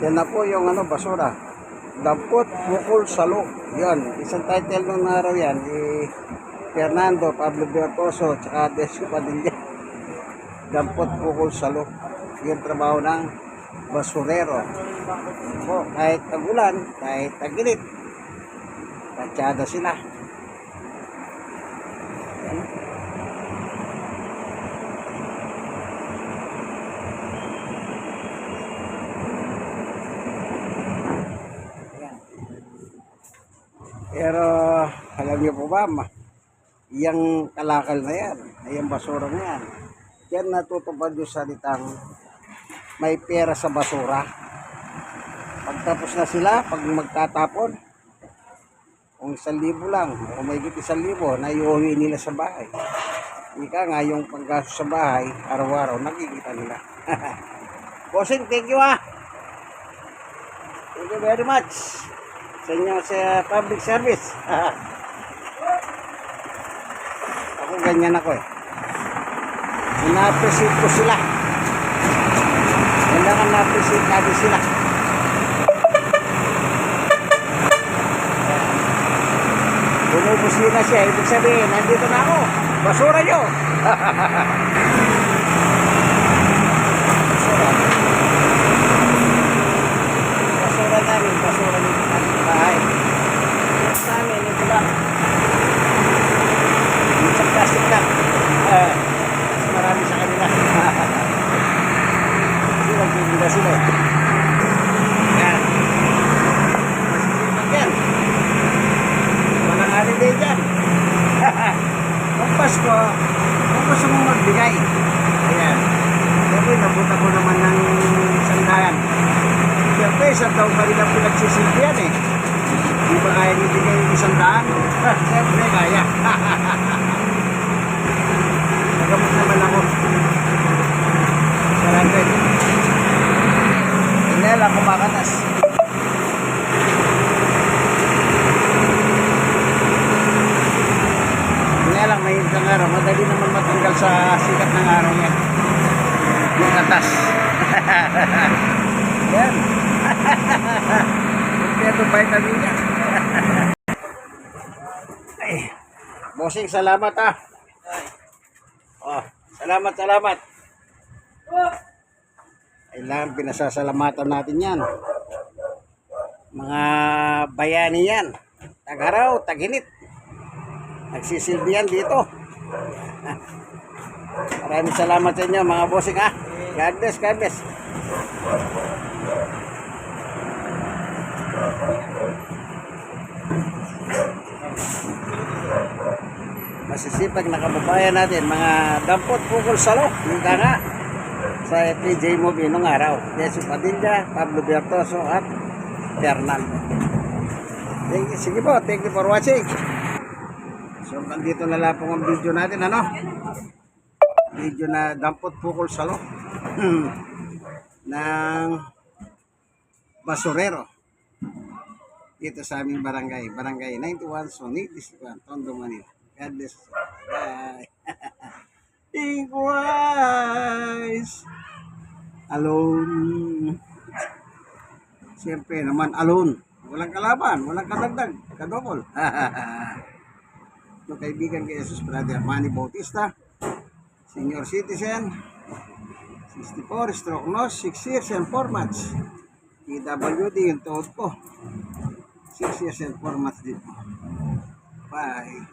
Yan na po yung basura. Dampot, bukol, salo. Yan, isang title nung araw yan, Fernando, Pablo Bertoso, tsaka Desio Padilla. Dampot, bukol, salo. Yung trabaho ng basurero. O, kahit tagulan, kahit tagilit, patsyada sila. Yan. Pero alam niyo po ba, yung kalakal na yan, yung basura na yan, yan natutupad yung salitang may pera sa basura. Pagtapos na sila, pag magtatapon, kung 1,000 lang, o may 1,000, na iuwi nila sa bahay. Ika nga, yung paggasto sa bahay, araw-araw, nakikita nila. Bossing, thank you ah! Thank you very much sa inyo sa public service. Ako ganyan ako eh. Na-appreciate ko sila. Kailangan na-appreciate natin sila. Bumubusina siya, ibig sabihin, nandito na ako. Basura nyo. Basura. Basura namin, basura nyo. Bahay. Sa amin, ito lang. Sa plastic lang. Mas marami sa kanila. Hindi nagpipila sila. Yan. Mas yan. Walang holiday dyan. Kung Pasko mong magbigay. Ayan. Siyempre, nabuta ko naman ng sandahan. Siyempre, sa taong kanila pinagsisilbihan eh. Di ba kaya nibigay yung 100? Siyempre, kaya. Nagamot naman ako. Sarante. Hindi lang kumakatas. Hindi lang, mahirap ng araw. Madali naman matanggal sa sikat ng araw yan. Yung katas. Yan. Ito vitamin niya. Ay, bossing, salamat ah. Oh, salamat. Kailangan pinasasalamatan natin yan. Mga bayani yan. Tag-araw, tag-init. Nagsisilbihan dito. Maraming salamat sa inyo mga bossing ah. God bless, God bless. Masisipag na kababayan natin, mga dampot, bukol, salo, yung nga sa PJ Movie nung araw. Desio Padilla, Pablo Bertoso at Fernando. Sige po, thank you for watching. So, nandito na lang po ang video natin, video na dampot, bukol, salo ng basurero dito sa aming barangay 91 Sonit District, Tondo, Manila. God bless. Bye. Think wise. Alone. Siyempre naman alone. Walang kalaban, walang kadagdag, kadobol. Yung kaibigan kay Jesus Brother Manny Bautista, senior citizen, 64, stroke nose, 6 years and 4 months. PWD yung tuhod ko. 6 years and 4 months din. Bye.